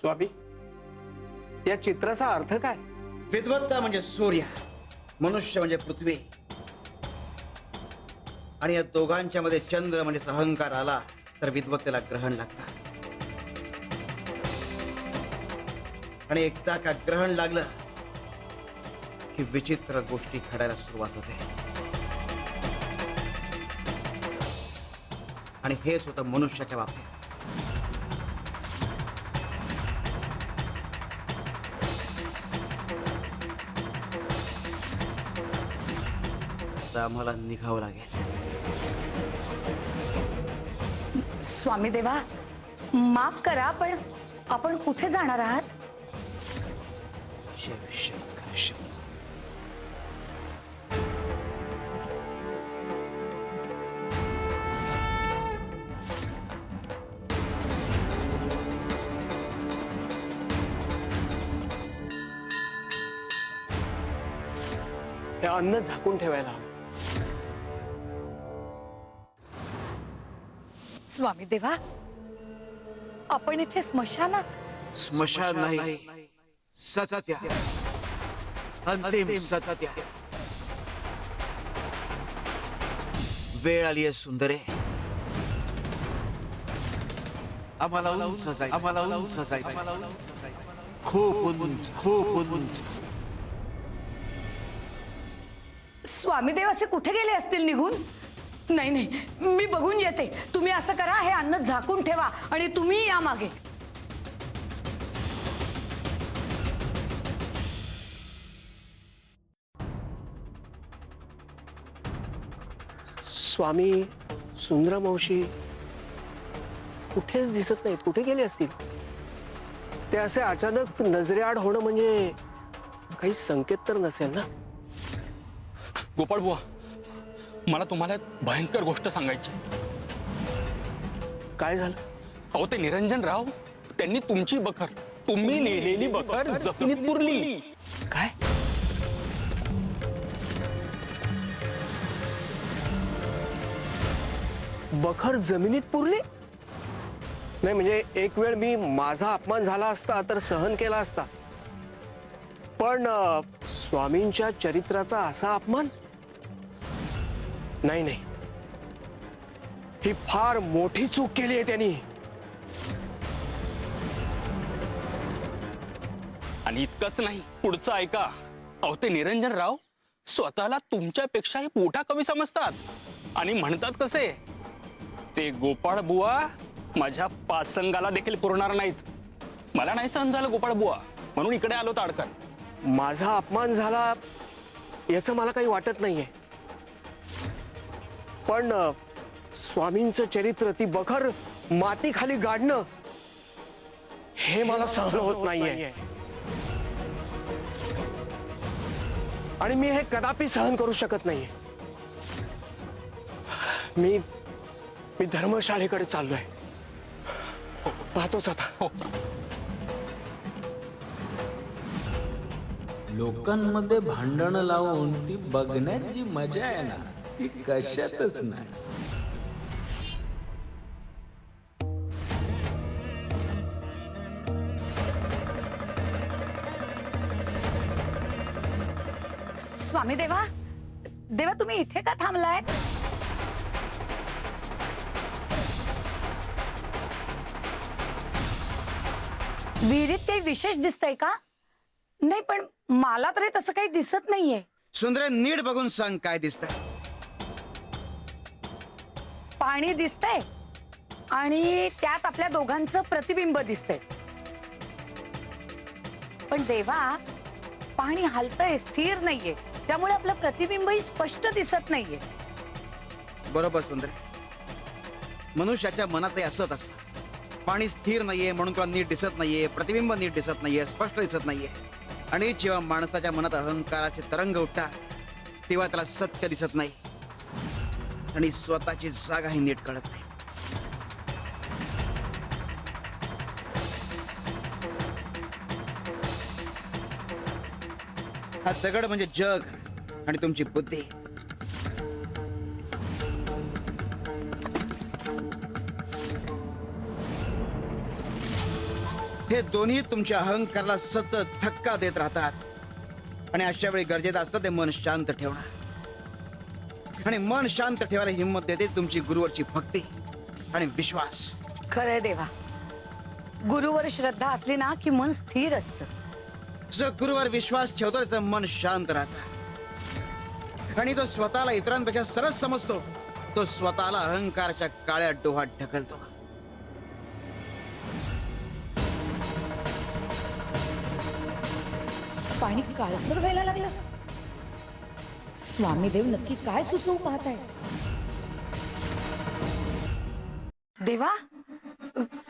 स्वामी, या चित्राचा अर्थ काय? विद्वत्ता म्हणजे सूर्य, मनुष्य म्हणजे पृथ्वी, आणि या दोघांच्या मध्ये चंद्र म्हणजे अहंकार आला तर विद्वत्तेला ग्रहण लागतं. आणि एकदा का ग्रहण लागलं की विचित्र गोष्टी घडायला सुरुवात होते. आणि हेच होतं मनुष्याच्या बाबतीत. आता आम्हाला निघावं लागेल. स्वामी देवा, माफ करा, पण आपण कुठे जाणार आहात? शिव शंकर शिव. हे अन्न झाकून ठेवायला हवं. स्वामी देवा, आपण इथे स्मशानात? स्मशान नाही, सत्य, अंतिम सत्य. वेळ आली आहे सुंदरे. आम्हाला उंच जायचं, आम्हाला उंच जायचं, खूप उंच, खूप उंच. स्वामी देव असे कुठे गेले असतील निघून? नाही नाही, मी बघून येते. तुम्ही असं करा, हे अन्न झाकून ठेवा आणि तुम्ही या मागे. स्वामी, सुंदरा मावशी कुठेच दिसत नाहीत. कुठे गेले असतील? ते असे अचानक नजरेआड होणं म्हणजे काही संकेत तर नसेल ना? गोपाळ बुवा, मला तुम्हाला एक भयंकर गोष्ट सांगायची. काय झालं? अहो, ते निरंजन राव, त्यांनी तुमची बखर, तुम्ही लिहिलेली बखर जमिनीत पुरली. काय? बखर जमिनीत पुरली? नाही म्हणजे एक वेळ मी माझा अपमान झाला असता तर सहन केला असता, पण स्वामींच्या चरित्राचा असा अपमान? नाही नाही, ही फार मोठी चूक केली आहे त्यांनी. आणि इतकंच नाही, पुढचं ऐका. अहो, ते निरंजन राव स्वतःला तुमच्यापेक्षाही मोठा कवी समजतात आणि म्हणतात कसे, ते गोपाळ बुवा माझ्या पासंगाला देखील पुरणार नाहीत. मला नाही सहन झालं गोपाळ बुवा, म्हणून इकडे आलो ताडकन. माझा अपमान झाला याचं मला काही वाटत नाहीये, पण स्वामींचं चरित्र, ती बखर माती खाली गाडणं, हे मला सहन होत नाहीये. आणि मी हे कदापि सहन करू शकत नाहीये. मी धर्मशाळेकडे चाललोय. पाहतोच आता. लोकांमध्ये भांडण लावून ती बघण्यात जी मजा आहे ना, ती कशातच नाही. स्वामी देवा, देवा तुम्ही इथे का थांबलाय? विहिरीत काही विशेष दिसतंय का? नाही, पण मला तरी तसं काही दिसत नाहीये. सुंदरे, नीट बघून सांग काय दिसतंय. पाणी दिसतंय आणि त्यात आपल्या दोघांचं प्रतिबिंब दिसतंय. पण देवा, पाणी हलतंय, स्थिर नाहीये, त्यामुळे आपलं प्रतिबिंबही स्पष्ट दिसत नाहीये. बरोबर सुंदरे, मनुष्याच्या मनाचं असंच असतं. पाणी स्थिर नाहीये म्हणून तुला नीट दिसत नाहीये, प्रतिबिंब नीट दिसत नाहीये, स्पष्ट दिसत नाहीये. आणि जेव्हा माणसाच्या मनात अहंकाराचे तरंग उठतात तेव्हा त्याला सत्य दिसत नाही आणि स्वतःची जागाही नीट कळत नाही. हा दगड म्हणजे जग आणि तुमची बुद्धी. हे दोन्ही तुमच्या अहंकाराला सतत धक्का देत राहतात आणि अशा वेळी गरजेचं असतं ते मन शांत ठेवणं. आणि मन शांत ठेवायला हिंमत देते तुमची गुरुवरची भक्ती आणि विश्वास. खरंय देवा, गुरुवर श्रद्धा असली ना की मन स्थिर असतं. जो गुरुवर विश्वास ठेवतो त्याचं मन शांत राहतं आणि तो स्वतःला इतरांपेक्षा सरस समजतो. तो स्वतःला अहंकाराच्या काळ्या डोहात ढकलतो. पाणी काळसर व्हायला लागलं. स्वामीदेव नक्की काय सुचवू पाहताय? देवा,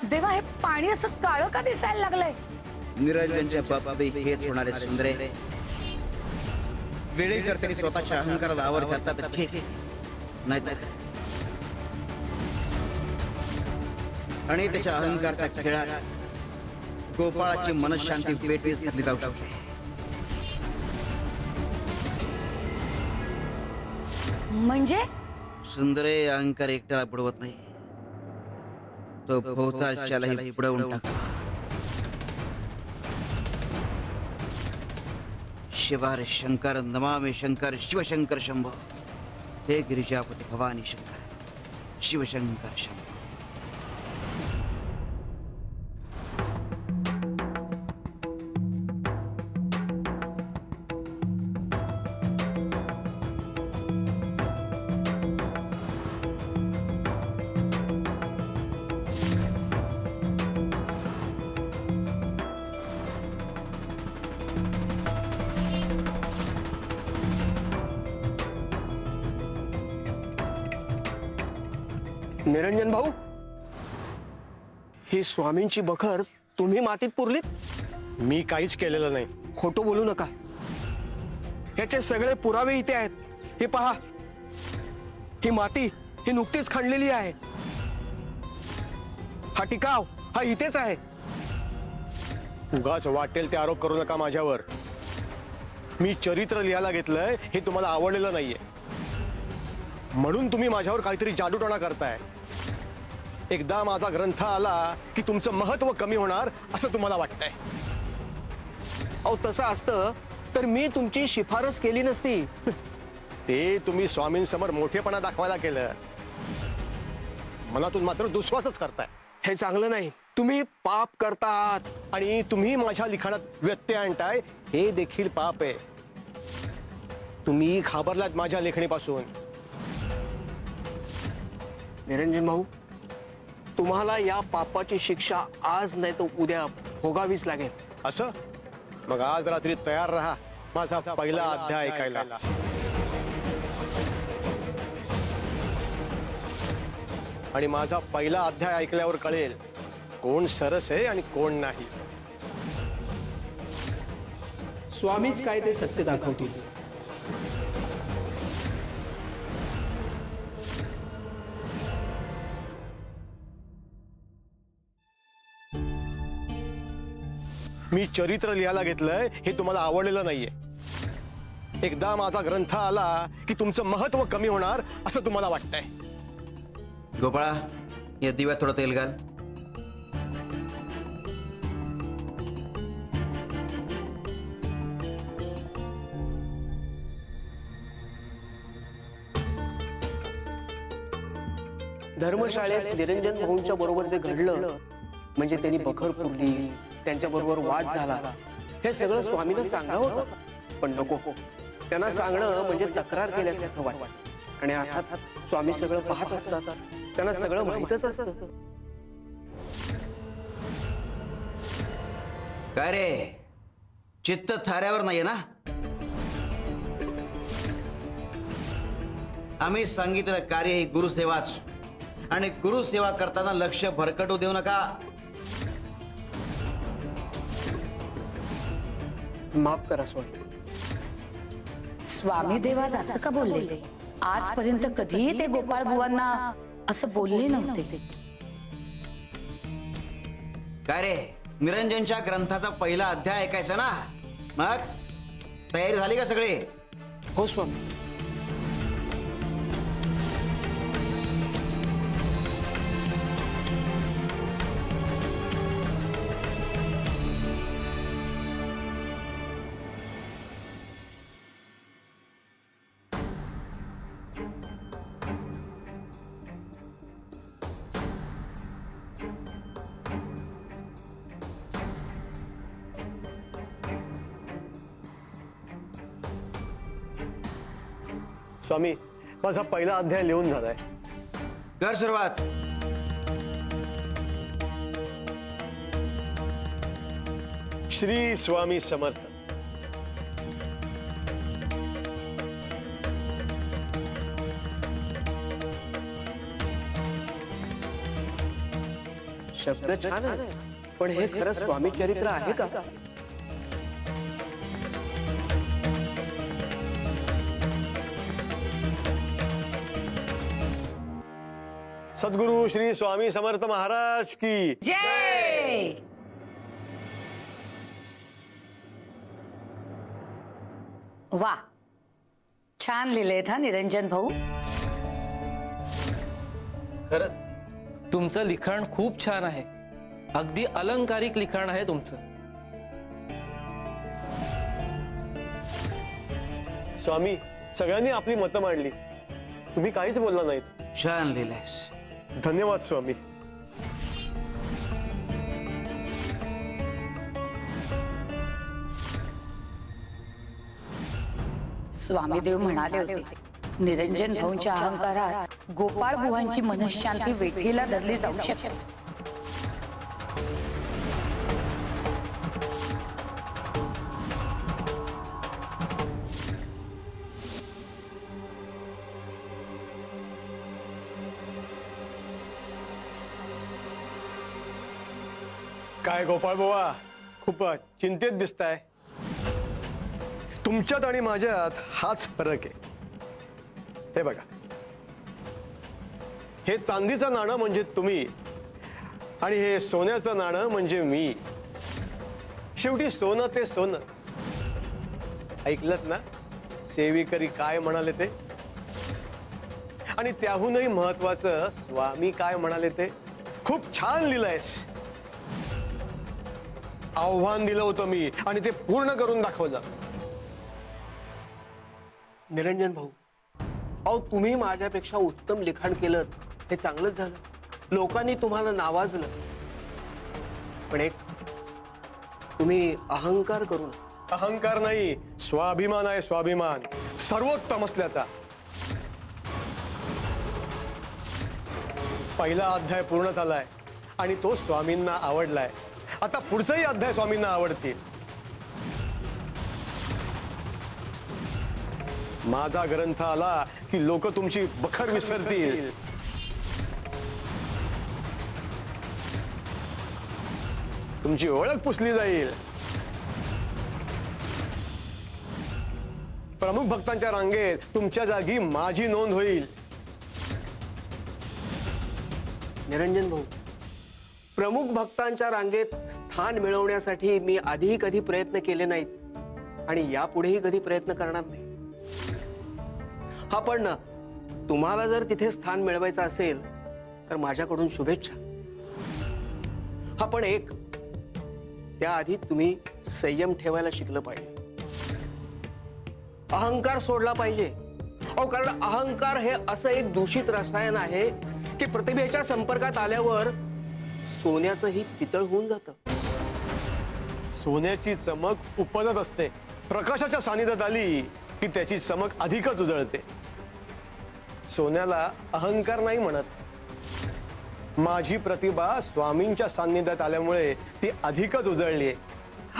देवा, हे पाणी असं काळं का दिसायला लागलंय? निरंजनच्या बाबतीत हेच होणार आहे सुंदरे. वेळी जर त्यांनी स्वतःच्या अहंकाराला आवर घातला तर ठीक, नाहीतर आणि त्याच्या अहंकाराच्या खेळात गोपाळाची मनशांती वेठीस धरली जाऊ शकते. म्हणजे सुंदरे अहंकार एकट्याला बुडवत नाही, तो भोवतालच्यालाही बुडवून टाका. शिवार शंकर नमामि शंकर शिवशंकर शंभो. हे गिरिजापती भवानी शंकर शिवशंकर शंभो. निरंजन भाऊ, ही स्वामींची बखर तुम्ही मातीत पुरलीत? मी काहीच केलेलं नाही. खोटं बोलू नका. ह्याचे सगळे पुरावे इथे आहेत. हे पहा, ही माती ही नुकतीच खणलेली आहे. हा टिकाव हा इथेच आहे. उगाच वाटेल ते आरोप करू नका माझ्यावर. मी चरित्र लिहायला घेतलंय हे तुम्हाला आवडलेलं नाहीये, म्हणून तुम्ही माझ्यावर काहीतरी जादूटोणा करताय. एकदा माझा ग्रंथ आला की तुमचं महत्व कमी होणार असं तुम्हाला वाटतंय. अहो, तसं असतं तर मी तुमची शिफारस केली नसती. ते तुम्ही स्वामींसमोर मोठेपणा दाखवायला केलं, मनातून मात्र दुस्वासच करताय. हे चांगलं नाही. तुम्ही पाप करतात. आणि तुम्ही माझ्या लिखाणात व्यत्यय आणताय हे देखील पाप आहे. तुम्ही घाबरलात माझ्या लेखणीपासून. निरंजन भाऊ, तुम्हाला या पापाची शिक्षा आज नाही तर उद्या भोगावीच लागेल. असं? मग आज रात्री तयार राहा माझा पहिला अध्याय ऐकायला. आणि माझा पहिला अध्याय ऐकल्यावर कळेल कोण सरस आहे आणि कोण नाही. स्वामीच काय ते सत्य दाखवतील. मी चरित्र लिहायला घेतलंय हे तुम्हाला आवडलेलं नाहीये. एकदा माझा ग्रंथ आला की तुमचं महत्व कमी होणार असं तुम्हाला वाटतंय. गोपाळा, या दिव्यात थोडं तेल घाल. धर्मशाळेत निरंजन भाऊंच्या बरोबर जे घडलं, म्हणजे त्यांनी बखर फुडली, त्यांच्या बरोबर वाद झाला, हे सगळं स्वामींना सांगावं होतं. पण नको. त्यांना सांगणं म्हणजे तक्रार केल्यासारखं वाटतं. आणि अर्थात स्वामी सगळं पाहत असतात. त्यांना सगळं माहीतच असतं. काय रे, चित्त थाऱ्यावर नाहीये ना? आम्ही सांगितलं कार्य ही गुरुसेवाच. आणि गुरुसेवा करताना लक्ष भरकटू देऊ नका. माफ करा स्वामी. स्वामी देवाज असं का बोलले? आजपर्यंत कधीही ते गोपाळ बुवांना असं बोलले नव्हते. काय रे, निरंजनच्या ग्रंथाचा पहिला अध्याय ऐकायचा ना? मग तयारी झाली का सगळी? हो स्वामी. स्वामी, माझा पहिला अध्याय लिहून झालाय. कर सुरुवात. श्री स्वामी समर्थ. शब्द छान आहे, पण हे खरं स्वामी चरित्र आहे का? सद्गुरु श्री स्वामी समर्थ महाराज की. जय. वा, छान लिहिलेत हा निरंजन भाऊ. खरंच तुमचं लिखाण खूप छान आहे. अगदी अलंकारिक लिखाण आहे तुमचं. स्वामी, सगळ्यांनी आपली मतं मांडली, तुम्ही काहीच बोलला नाहीत. छान लिहिलंयस. धन्यवाद स्वामी. स्वामीदेव म्हणाले होते, निरंजन भाऊंच्या अहंकारात गोपाळ बुवांची मनःशांती वेठीला धरली जाऊ शकते. काय गोपाळ बुवा, खूप चिंतेत दिसताय. तुमच्यात आणि माझ्यात हाच फरक आहे. हे बघा, हे चांदीचं नाणं म्हणजे तुम्ही आणि हे सोन्याचं नाणं म्हणजे मी. शेवटी सोनं ते सोनं. ऐकलत ना सेविकरी काय म्हणाले ते? आणि त्याहूनही महत्वाचं स्वामी काय म्हणाले ते? खूप छान लिहिलंयस. आव्हान दिलं होतं मी आणि ते पूर्ण करून दाखवलं. निरंजन भाऊ, अहो तुम्ही माझ्यापेक्षा उत्तम लिखाण केलं, हे चांगलंच झालं. लोकांनी तुम्हाला नावाजलं. पण एक, तुम्ही अहंकार करू नका. अहंकार नाही, स्वाभिमान आहे. स्वाभिमान सर्वोत्तम असल्याचा. पहिला अध्याय पूर्ण झालाय आणि तो स्वामींना आवडलाय. आता पुढचाही अध्याय स्वामींना आवडतील. माझा ग्रंथ आला की लोक तुमची बखर विसरतील. तुमची ओळख पुसली जाईल. प्रमुख भक्तांच्या रांगेत तुमच्या जागी माझी नोंद होईल. निरंजन भाऊ, प्रमुख भक्तांच्या रांगेत स्थान मिळवण्यासाठी मी आधीही कधी प्रयत्न केले नाहीत आणि यापुढेही कधी प्रयत्न करणार नाही. हा, पण तुम्हाला जर तिथे स्थान मिळवायचं असेल तर माझ्याकडून शुभेच्छा. हा, पण एक, त्याआधी तुम्ही संयम ठेवायला शिकलं पाहिजे. अहंकार सोडला पाहिजे. अहो, कारण अहंकार हे असं एक दूषित रसायन आहे की प्रतिभेच्या संपर्कात आल्यावर सोन्याचंही पितळ होऊन जातं. सोन्याची चमक उपजत असते. प्रकाशाच्या सानिध्यात आली की त्याची चमक अधिकच उजळते. सोन्याला अहंकार नाही म्हणत. माझी प्रतिभा स्वामींच्या सान्निध्यात आल्यामुळे ती अधिकच उजळली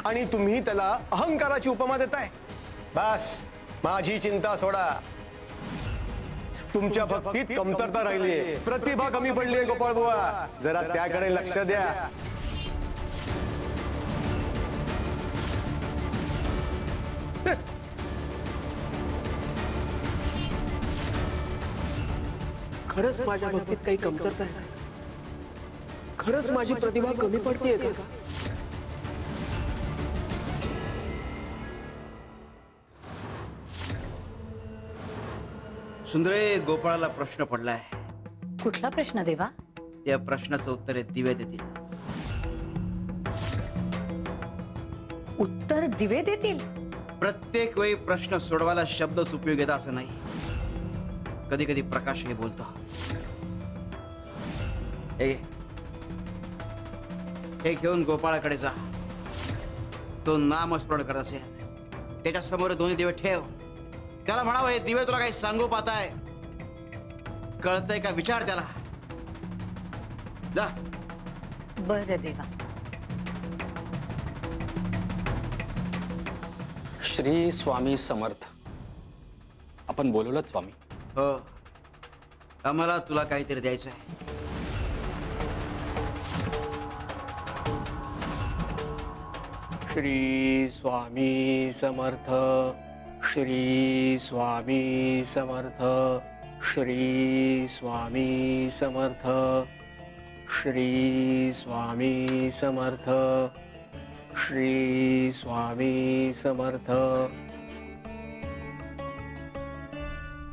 आणि तुम्ही त्याला अहंकाराची उपमा देताय. बस, माझी चिंता सोडा. तुमच्या भक्तीत कमतरता राहिली, प्रतिभा कमी पडली. गोपाळ बुवा, जरा त्याकडे लक्ष द्या. खरंच माझ्या भक्तीत काही कमतरता आहे? खरंच माझी प्रतिभा कमी पडतेय का? सुंदरे, गोपाळाला प्रश्न पडलाय. कुठला प्रश्न देवा? त्या प्रश्नाचं उत्तर हे दिवे देतील. उत्तर दिवे देतील? प्रत्येक वेळी प्रश्न सोडवायला शब्दच उपयोगी येतात असं नाही. कधी कधी प्रकाशही बोलतो. हे घेऊन गोपाळाकडे जा. तो नामस्मरण करत असेल. त्याच्या समोर दोन्ही दिवे ठेव. त्याला म्हणावं, हे दिवे तुला काही सांगू पाहताय, कळतंय का विचार त्याला. जा. बरं देवा. श्री स्वामी समर्थ. आपण बोलवलं स्वामी. हो, आम्हाला तुला काहीतरी द्यायचं आहे. श्री स्वामी समर्थ. श्री स्वामी समर्थ. श्री स्वामी समर्थ. श्री स्वामी समर्थ. श्री स्वामी समर्थ.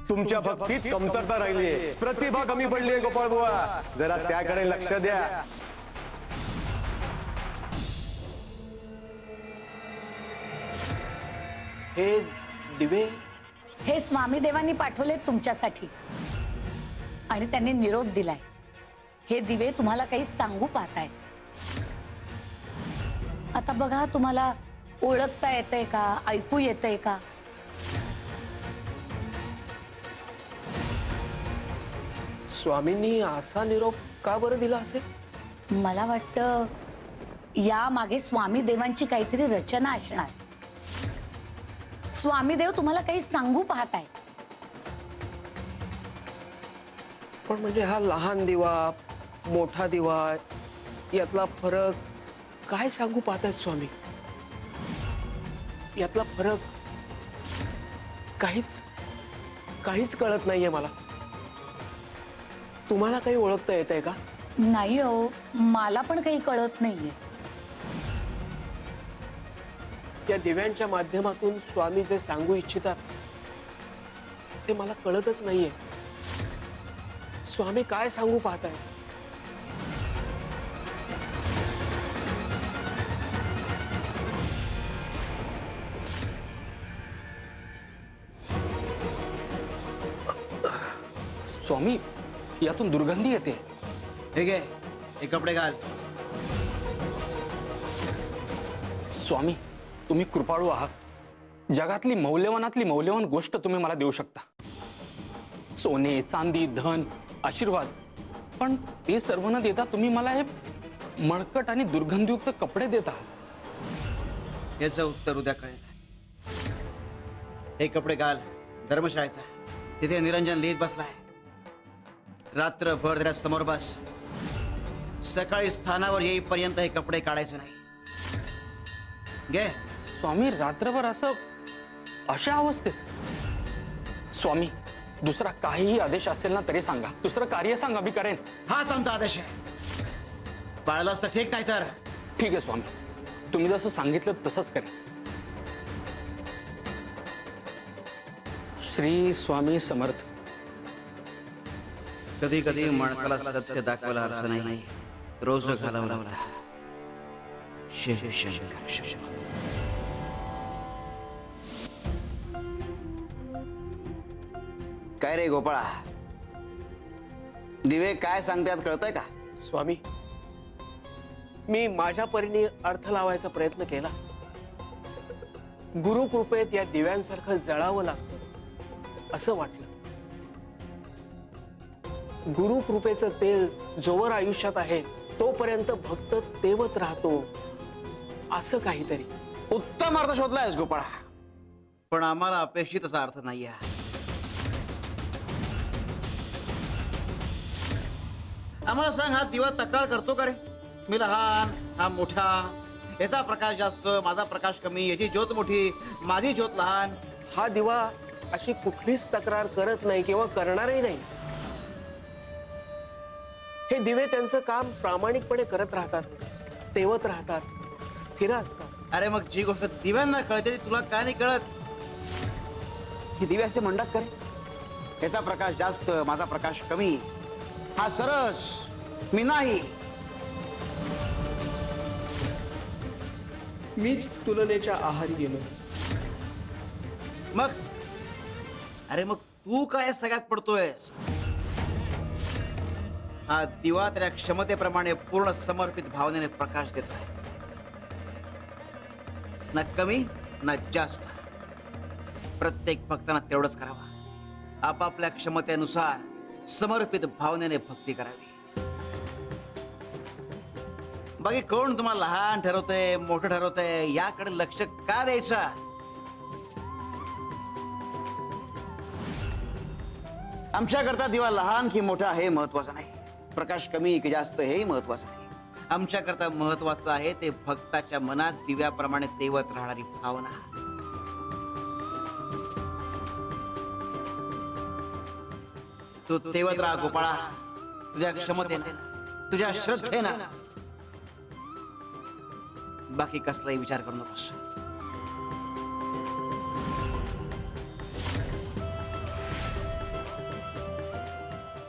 तुमच्या भक्तीत कमतरता राहिलीये, प्रतिभा कमी पडलीये गोपाळ बुवा, जरा त्याकडे लक्ष द्या. हे दिवे हे स्वामी देवांनी पाठवले तुमच्यासाठी आणि त्यांनी निरोप दिलाय. हे दिवे तुम्हाला काही सांगू पाहताय. आता बघा, तुम्हाला ओळखता येतंय का, ऐकू येतंय का? स्वामींनी असा निरोप का बरं दिला असेल? मला वाटतं या मागे स्वामी देवांची काहीतरी रचना असणार. स्वामी देव तुम्हाला काही सांगू पाहताय. पण म्हणजे हा लहान दिवा, मोठा दिवा, यातला फरक काय सांगू पाहतायत स्वामी? यातला फरक काहीच कळत नाहीये मला. तुम्हाला काही ओळखता येतंय का? नाही हो, मला पण काही कळत नाहीये. या दिव्यांच्या माध्यमातून स्वामी जे सांगू इच्छितात ते मला कळतच नाहीये. स्वामी काय सांगू पाहताय? स्वामी, यातून दुर्गंधी येते. हे घे, हे कपडे घाल. स्वामी, तुम्ही कृपाळू आहात. जगातली मौल्यवानातली मौल्यवान गोष्ट तुम्ही मला देऊ शकता. सोने, चांदी, धन, आशीर्वाद. पण ते सर्व न देता तुम्ही मला हे मळकट आणि दुर्गंधयुक्त कपडे देता. याचं उत्तर उद्या कळेल. हे कपडे घाल धर्मशाळेचा. तिथे निरंजन लिहित बसलाय. रात्रभर त्याच्या समोर बस. सकाळी स्थानावर येईपर्यंत हे कपडे काढायचे नाही. घे. स्वामी, रात्रभर असं अशा अवस्थेत? स्वामी, दुसरा काहीही आदेश असेल ना तरी सांगा. दुसरं कार्य सांगा, मी करेन. हाच आमचा आदेश आहे. पाळलास तर ठीक, नाही तर ठीक आहे स्वामी, तुम्ही जसं सांगितलं तसंच करेन. श्री स्वामी समर्थ. कधी कधी माणसाला सत्य दाखवायला अर्थ नाही, रोज घालावं लागला. शिव शंकर शिव. काय रे गोपाळा, दिवे काय सांगतात कळतंय का? स्वामी, मी माझ्या परीने अर्थ लावायचा प्रयत्न केला. गुरुकृपेत या दिव्यांसारखं जळावं लागतं असं वाटलं. गुरुकृपेचं तेल जोवर आयुष्यात आहे तोपर्यंत भक्त तेवत राहतो असं काहीतरी. उत्तम अर्थ शोधलायस गोपाळा, पण आम्हाला अपेक्षित असा अर्थ नाहीये. आम्हाला सांग, हा दिवा तक्रार करतो का रे? मी लहान, हा मोठा, याचा प्रकाश जास्त, माझा प्रकाश कमी, याची ज्योत मोठी, माझी ज्योत लहान. हा दिवा अशी कुठलीच तक्रार करत नाही किंवा करणारही नाही. हे दिवे त्यांचं काम प्रामाणिकपणे करत राहतात, तेवत राहतात, स्थिर असतात. अरे मग जी गोष्ट दिव्यांना कळते ती तुला काय नाही कळत? ही दिवे असे म्हणतात का रे? याचा प्रकाश जास्त, माझा प्रकाश कमी, हा सरस, मी नाही. मीच तुलनेच्या आहारी गेलो. मग अरे मग तू काय सगळ्यात पडतोयस? हा दिवा त्या क्षमतेप्रमाणे पूर्ण समर्पित भावनेने प्रकाश देत आहे. ना कमी ना जास्त. प्रत्येक भक्तांना तेवढंच करावं. आपापल्या क्षमतेनुसार समर्पित भावनेने भक्ती करावी. बाकी कोण तुम्हाला लहान ठरवतंय मोठं ठरवतंय याकडे लक्ष का द्यायचं? आमच्याकरता दिवा लहान की मोठा हे महत्वाचं नाही. प्रकाश कमी की जास्त हेही महत्वाचं नाही. आमच्याकरता महत्वाचं आहे ते भक्ताच्या मनात दिव्याप्रमाणे तेवत राहणारी भावना. तू तेवत राहा गोपाळा, तुझ्या क्षमतेनं, तुझ्या श्रद्धेनं. बाकी कसलाही विचार करू नकोस.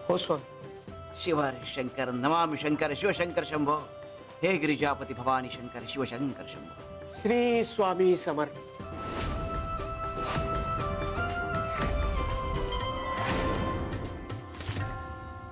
हो स्वामी. शिवर शंकर नमामि शंकर शिवशंकर शंभो. हे गिरिजापती भवानी शंकर शिवशंकर शंभो. श्री स्वामी समर्थ.